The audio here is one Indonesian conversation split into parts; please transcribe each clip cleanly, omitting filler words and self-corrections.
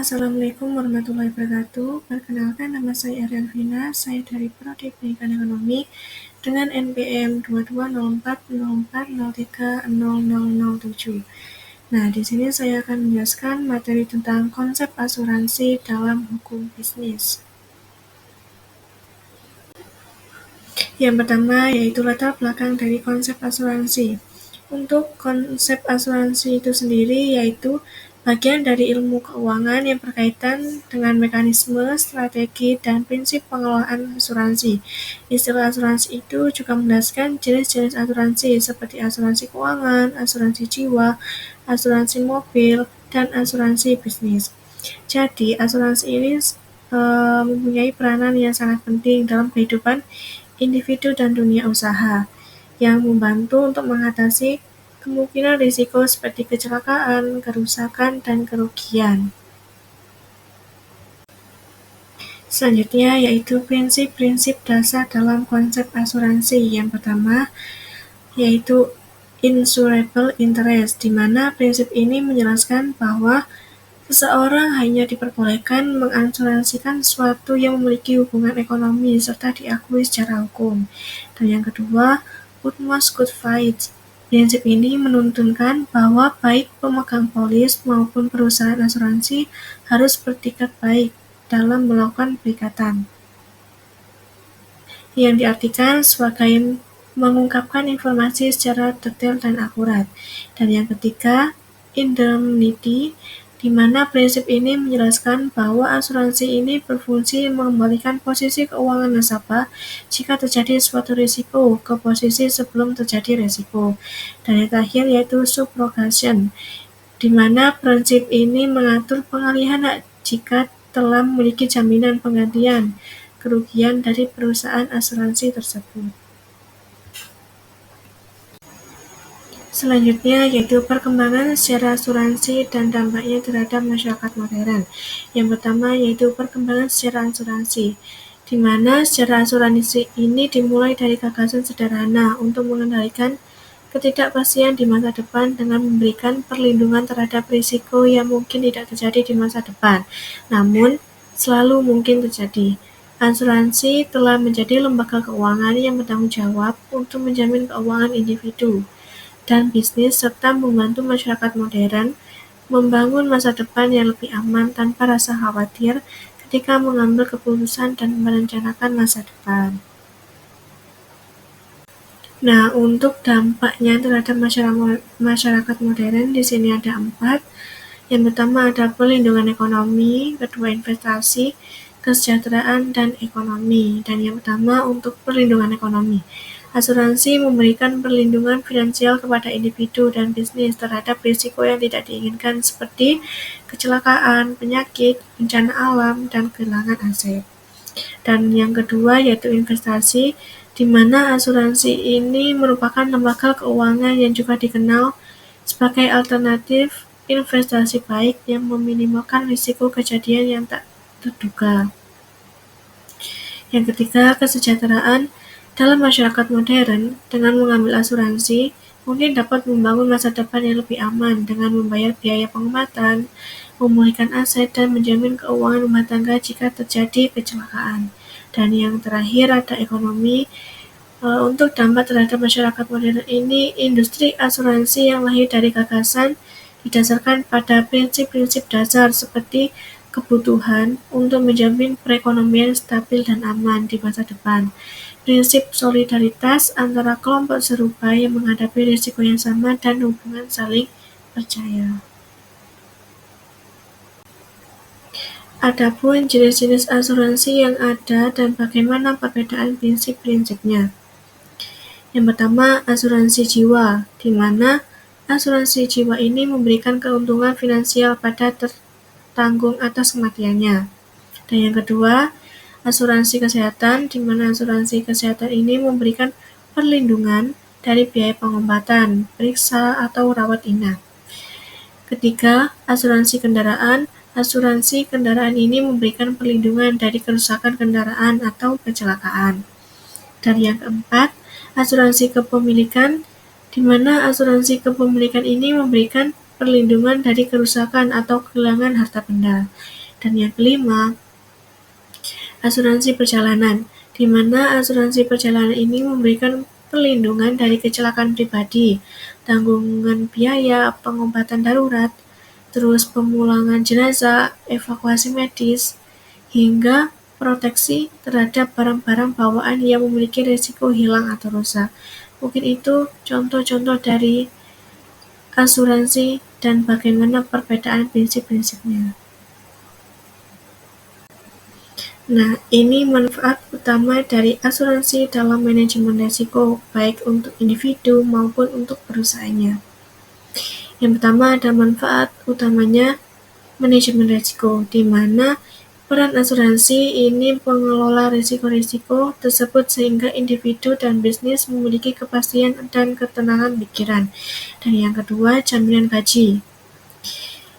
Assalamualaikum warahmatullahi wabarakatuh. Perkenalkan, nama saya Ariel Vina. Saya dari Prodi Pendidikan Ekonomi dengan NPM 220404030007. Nah, di sini saya akan menjelaskan materi tentang konsep asuransi dalam hukum bisnis. Yang pertama yaitu latar belakang dari konsep asuransi. Untuk konsep asuransi itu sendiri yaitu bagian dari ilmu keuangan yang berkaitan dengan mekanisme, strategi, dan prinsip pengelolaan asuransi. Istilah asuransi itu juga menjelaskan jenis-jenis asuransi seperti asuransi keuangan, asuransi jiwa, asuransi mobil, dan asuransi bisnis. Jadi, asuransi ini mempunyai peranan yang sangat penting dalam kehidupan individu dan dunia usaha, yang membantu untuk mengatasi kemungkinan risiko seperti kecelakaan, kerusakan, dan kerugian. Selanjutnya yaitu prinsip-prinsip dasar dalam konsep asuransi. Yang pertama yaitu insurable interest, di mana prinsip ini menjelaskan bahwa seseorang hanya diperbolehkan mengasuransikan sesuatu yang memiliki hubungan ekonomi serta diakui secara hukum. Dan yang kedua, utmost good fight. Prinsip ini menuntunkan bahwa baik pemegang polis maupun perusahaan asuransi harus bertikad baik dalam melakukan perikatan, yang diartikan sebagai mengungkapkan informasi secara detail dan akurat. Dan yang ketiga, indemnity, di mana prinsip ini menjelaskan bahwa asuransi ini berfungsi mengembalikan posisi keuangan nasabah jika terjadi suatu risiko ke posisi sebelum terjadi risiko. Dan yang terakhir yaitu subrogation, di mana prinsip ini mengatur pengalihan hak jika telah memiliki jaminan penggantian kerugian dari perusahaan asuransi tersebut. Selanjutnya yaitu perkembangan secara asuransi dan dampaknya terhadap masyarakat modern. Yang pertama yaitu perkembangan secara asuransi, di mana secara asuransi ini dimulai dari gagasan sederhana untuk mengendalikan ketidakpastian di masa depan dengan memberikan perlindungan terhadap risiko yang mungkin tidak terjadi di masa depan, namun selalu mungkin terjadi. Asuransi telah menjadi lembaga keuangan yang bertanggung jawab untuk menjamin keuangan individu dan bisnis serta membantu masyarakat modern membangun masa depan yang lebih aman tanpa rasa khawatir ketika mengambil keputusan dan merencanakan masa depan. Nah, untuk dampaknya terhadap masyarakat modern di sini ada 4. Yang pertama ada perlindungan ekonomi, kedua investasi, kesejahteraan, dan ekonomi. Dan yang pertama untuk perlindungan ekonomi. Asuransi memberikan perlindungan finansial kepada individu dan bisnis terhadap risiko yang tidak diinginkan seperti kecelakaan, penyakit, bencana alam, dan kehilangan aset. Dan yang kedua yaitu investasi, di mana asuransi ini merupakan lembaga keuangan yang juga dikenal sebagai alternatif investasi baik yang meminimalkan risiko kejadian yang tak terduga. Yang ketiga, kesejahteraan. Dalam masyarakat modern, dengan mengambil asuransi, mungkin dapat membangun masa depan yang lebih aman dengan membayar biaya pengobatan, memulihkan aset, dan menjamin keuangan rumah tangga jika terjadi kecelakaan. Dan yang terakhir ada ekonomi. Untuk dampak terhadap masyarakat modern ini, industri asuransi yang lahir dari gagasan didasarkan pada prinsip-prinsip dasar seperti kebutuhan untuk menjamin perekonomian stabil dan aman di masa depan, prinsip solidaritas antara kelompok serupa yang menghadapi risiko yang sama, dan hubungan saling percaya. Adapun jenis-jenis asuransi yang ada dan bagaimana perbedaan prinsip-prinsipnya. Yang pertama, asuransi jiwa, di mana asuransi jiwa ini memberikan keuntungan finansial pada tertanggung atas kematiannya. Dan yang kedua, asuransi kesehatan, di mana asuransi kesehatan ini memberikan perlindungan dari biaya pengobatan, periksa, atau rawat inap. Ketiga, asuransi kendaraan. Asuransi kendaraan ini memberikan perlindungan dari kerusakan kendaraan atau kecelakaan. Dan yang keempat, asuransi kepemilikan, di mana asuransi kepemilikan ini memberikan perlindungan dari kerusakan atau kehilangan harta benda. Dan yang kelima, asuransi perjalanan, di mana asuransi perjalanan ini memberikan perlindungan dari kecelakaan pribadi, tanggungan biaya pengobatan darurat, terus pemulangan jenazah, evakuasi medis, hingga proteksi terhadap barang-barang bawaan yang memiliki risiko hilang atau rusak. Mungkin itu contoh-contoh dari asuransi dan bagaimana perbedaan prinsip-prinsipnya. Nah, ini manfaat utama dari asuransi dalam manajemen risiko, baik untuk individu maupun untuk perusahaannya. Yang pertama ada manfaat utamanya manajemen risiko, di mana peran asuransi ini mengelola risiko-risiko tersebut sehingga individu dan bisnis memiliki kepastian dan ketenangan pikiran. Dan yang kedua, jaminan gaji.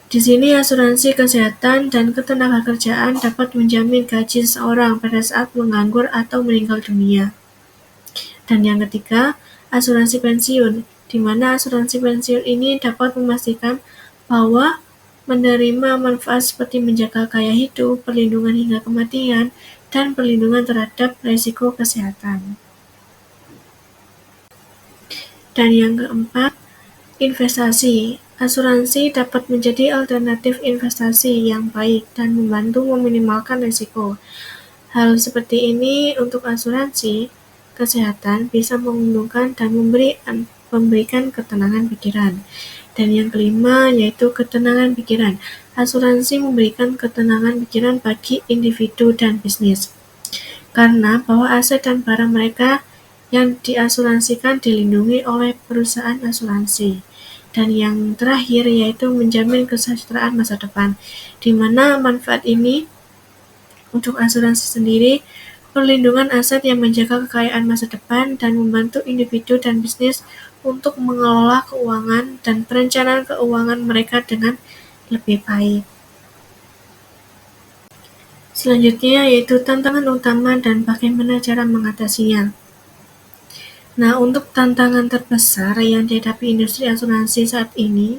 Di sini asuransi kesehatan dan ketenagakerjaan dapat menjamin gaji seseorang pada saat menganggur atau meninggal dunia. Dan yang ketiga, asuransi pensiun, di mana asuransi pensiun ini dapat memastikan bahwa menerima manfaat seperti menjaga gaya hidup, perlindungan hingga kematian, dan perlindungan terhadap risiko kesehatan. Dan yang keempat, investasi. Asuransi dapat menjadi alternatif investasi yang baik dan membantu meminimalkan risiko. Hal seperti ini untuk asuransi kesehatan bisa menguntungkan dan memberikan ketenangan pikiran. Dan yang kelima yaitu ketenangan pikiran. Asuransi memberikan ketenangan pikiran bagi individu dan bisnis, karena bahwa aset dan barang mereka yang diasuransikan dilindungi oleh perusahaan asuransi. Dan yang terakhir yaitu menjamin kesejahteraan masa depan, di mana manfaat ini untuk asuransi sendiri, perlindungan aset yang menjaga kekayaan masa depan dan membantu individu dan bisnis untuk mengelola keuangan dan perencanaan keuangan mereka dengan lebih baik. Selanjutnya yaitu tantangan utama dan bagaimana cara mengatasinya. Nah, untuk tantangan terbesar yang dihadapi industri asuransi saat ini,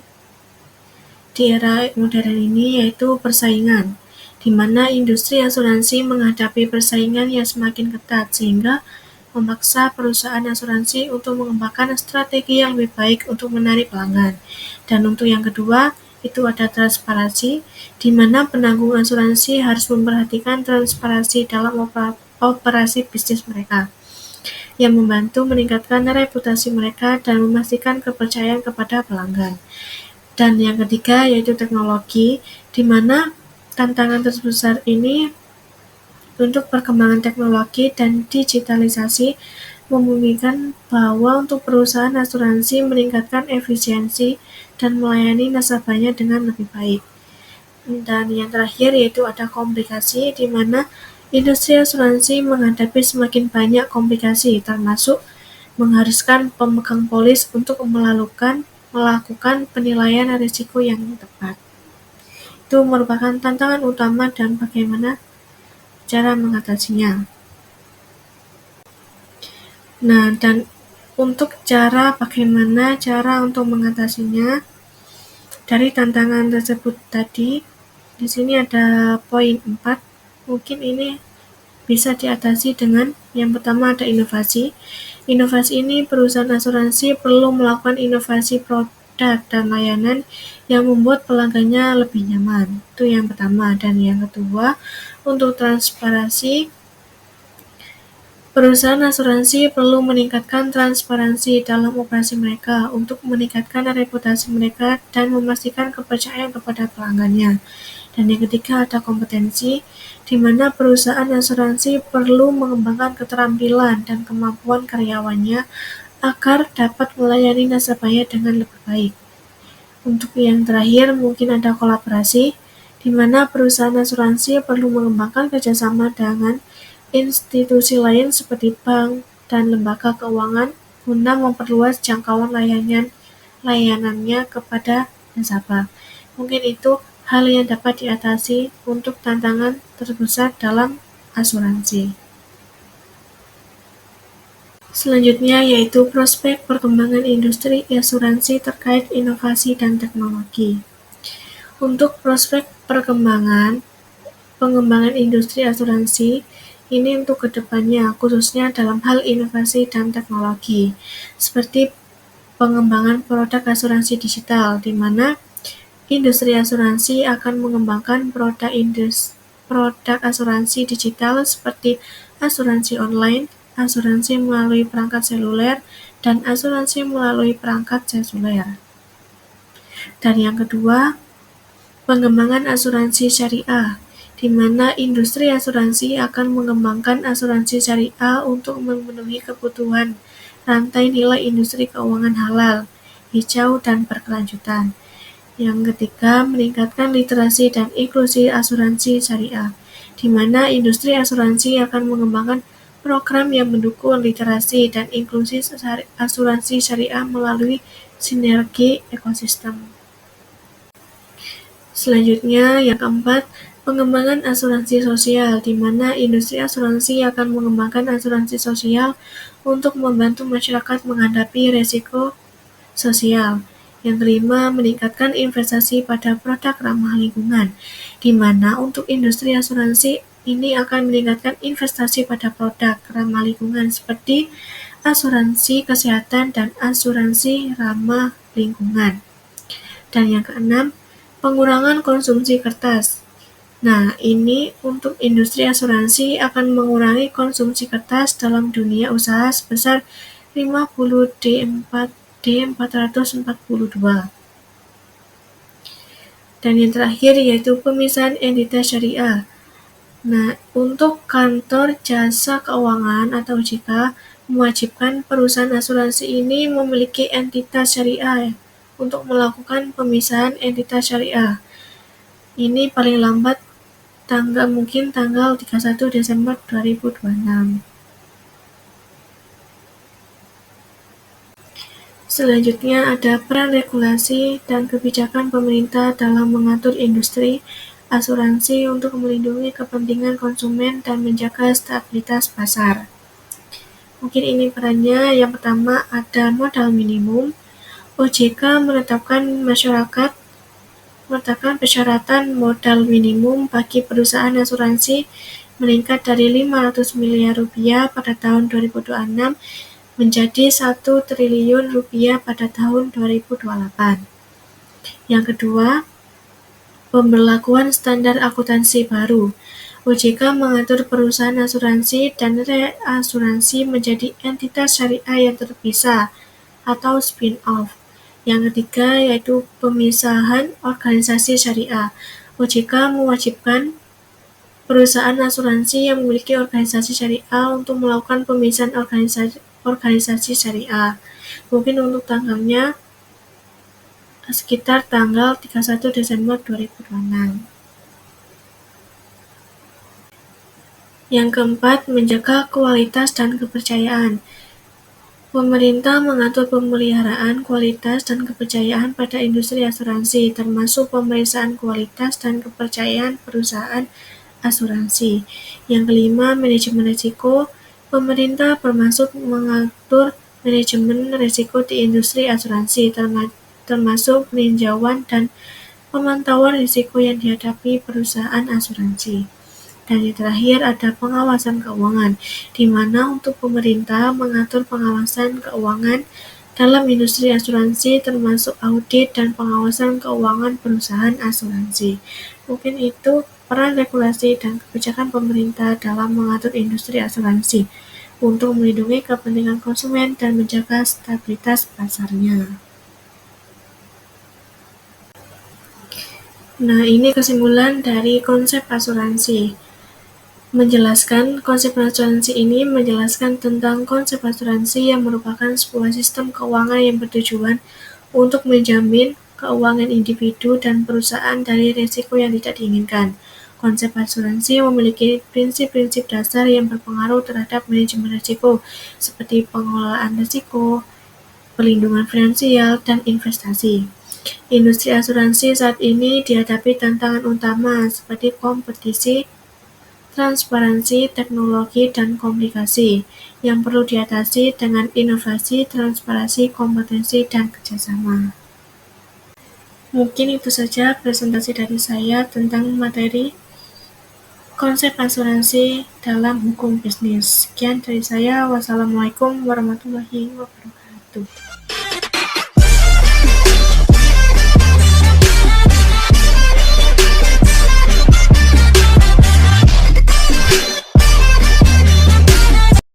di era modern ini yaitu persaingan, di mana industri asuransi menghadapi persaingan yang semakin ketat sehingga memaksa perusahaan asuransi untuk mengembangkan strategi yang lebih baik untuk menarik pelanggan. Dan untuk yang kedua, itu ada transparansi, di mana penanggung asuransi harus memperhatikan transparansi dalam operasi bisnis mereka, yang membantu meningkatkan reputasi mereka dan memastikan kepercayaan kepada pelanggan. Dan yang ketiga yaitu teknologi, di mana tantangan terbesar ini untuk perkembangan teknologi dan digitalisasi memungkinkan bahwa untuk perusahaan asuransi meningkatkan efisiensi dan melayani nasabahnya dengan lebih baik. Dan yang terakhir yaitu ada komplikasi, di mana industri asuransi menghadapi semakin banyak komplikasi, termasuk mengharuskan pemegang polis untuk melakukan penilaian risiko yang tepat. Itu merupakan tantangan utama dan bagaimana cara mengatasinya. Nah, dan untuk bagaimana cara untuk mengatasinya dari tantangan tersebut tadi, di sini ada poin 4. Mungkin ini bisa diatasi dengan yang pertama ada inovasi. Inovasi ini perusahaan asuransi perlu melakukan inovasi produk dan layanan yang membuat pelanggannya lebih nyaman. Itu yang pertama. Dan yang kedua, untuk transparansi, perusahaan asuransi perlu meningkatkan transparansi dalam operasi mereka untuk meningkatkan reputasi mereka dan memastikan kepercayaan kepada pelanggannya. Dan yang ketiga ada kompetensi, di mana perusahaan asuransi perlu mengembangkan keterampilan dan kemampuan karyawannya agar dapat melayani nasabahnya dengan lebih baik. Untuk yang terakhir mungkin ada kolaborasi, di mana perusahaan asuransi perlu mengembangkan kerjasama dengan institusi lain seperti bank dan lembaga keuangan guna memperluas jangkauan layanannya kepada nasabah. Mungkin itu hal yang dapat diatasi untuk tantangan terbesar dalam asuransi. Selanjutnya yaitu prospek perkembangan industri asuransi terkait inovasi dan teknologi. Untuk prospek pengembangan industri asuransi ini untuk kedepannya, khususnya dalam hal inovasi dan teknologi, seperti pengembangan produk asuransi digital, di mana industri asuransi akan mengembangkan produk asuransi digital seperti asuransi online, asuransi melalui perangkat seluler, dan asuransi melalui perangkat seluler. Dan yang kedua, pengembangan asuransi syariah, di mana industri asuransi akan mengembangkan asuransi syariah untuk memenuhi kebutuhan rantai nilai industri keuangan halal, hijau, dan berkelanjutan. Yang ketiga, meningkatkan literasi dan inklusi asuransi syariah, di mana industri asuransi akan mengembangkan program yang mendukung literasi dan inklusi asuransi syariah melalui sinergi ekosistem. Selanjutnya, yang keempat, pengembangan asuransi sosial, di mana industri asuransi akan mengembangkan asuransi sosial untuk membantu masyarakat menghadapi risiko sosial. Yang kelima, meningkatkan investasi pada produk ramah lingkungan, di mana untuk industri asuransi ini akan meningkatkan investasi pada produk ramah lingkungan seperti asuransi kesehatan dan asuransi ramah lingkungan. Dan yang keenam, pengurangan konsumsi kertas. Nah, ini untuk industri asuransi akan mengurangi konsumsi kertas dalam dunia usaha sebesar 50 D442. Dan yang terakhir yaitu pemisahan entitas syariah. Nah, untuk kantor jasa keuangan atau OJK mewajibkan perusahaan asuransi ini memiliki entitas syariah untuk melakukan pemisahan entitas syariah. Ini paling lambat tanggal 31 Desember 2026. Selanjutnya ada peran regulasi dan kebijakan pemerintah dalam mengatur industri asuransi untuk melindungi kepentingan konsumen dan menjaga stabilitas pasar. Mungkin ini perannya. Yang pertama ada modal minimum. OJK menetapkan persyaratan modal minimum bagi perusahaan asuransi meningkat dari 500 miliar rupiah pada tahun 2026 menjadi 1 triliun rupiah pada tahun 2028. Yang kedua, pemberlakuan standar akuntansi baru. OJK mengatur perusahaan asuransi dan reasuransi menjadi entitas syariah yang terpisah atau spin-off. Yang ketiga yaitu pemisahan organisasi syariah. OJK mewajibkan perusahaan asuransi yang memiliki organisasi syariah untuk melakukan pemisahan organisasi syariah. Mungkin untuk tanggalnya sekitar tanggal 31 Desember 2026. Yang keempat, menjaga kualitas dan kepercayaan. Pemerintah mengatur pemeliharaan kualitas dan kepercayaan pada industri asuransi, termasuk pemeriksaan kualitas dan kepercayaan perusahaan asuransi. Yang kelima, manajemen risiko. Pemerintah bermaksud mengatur manajemen risiko di industri asuransi, termasuk peninjauan dan pemantauan risiko yang dihadapi perusahaan asuransi. Dan yang terakhir ada pengawasan keuangan, di mana untuk pemerintah mengatur pengawasan keuangan dalam industri asuransi termasuk audit dan pengawasan keuangan perusahaan asuransi. Mungkin itu peran regulasi dan kebijakan pemerintah dalam mengatur industri asuransi untuk melindungi kepentingan konsumen dan menjaga stabilitas pasarnya. Nah, ini kesimpulan dari konsep asuransi. Menjelaskan konsep asuransi ini menjelaskan tentang konsep asuransi yang merupakan sebuah sistem keuangan yang bertujuan untuk menjamin keuangan individu dan perusahaan dari risiko yang tidak diinginkan. Konsep asuransi memiliki prinsip-prinsip dasar yang berpengaruh terhadap manajemen risiko, seperti pengelolaan risiko, perlindungan finansial, dan investasi. Industri asuransi saat ini dihadapi tantangan utama seperti kompetisi transparansi, teknologi, dan komunikasi yang perlu diatasi dengan inovasi, transparansi, kompetensi, dan kerjasama. Mungkin itu saja presentasi dari saya tentang materi konsep asuransi dalam hukum bisnis. Sekian dari saya. Wassalamualaikum warahmatullahi wabarakatuh.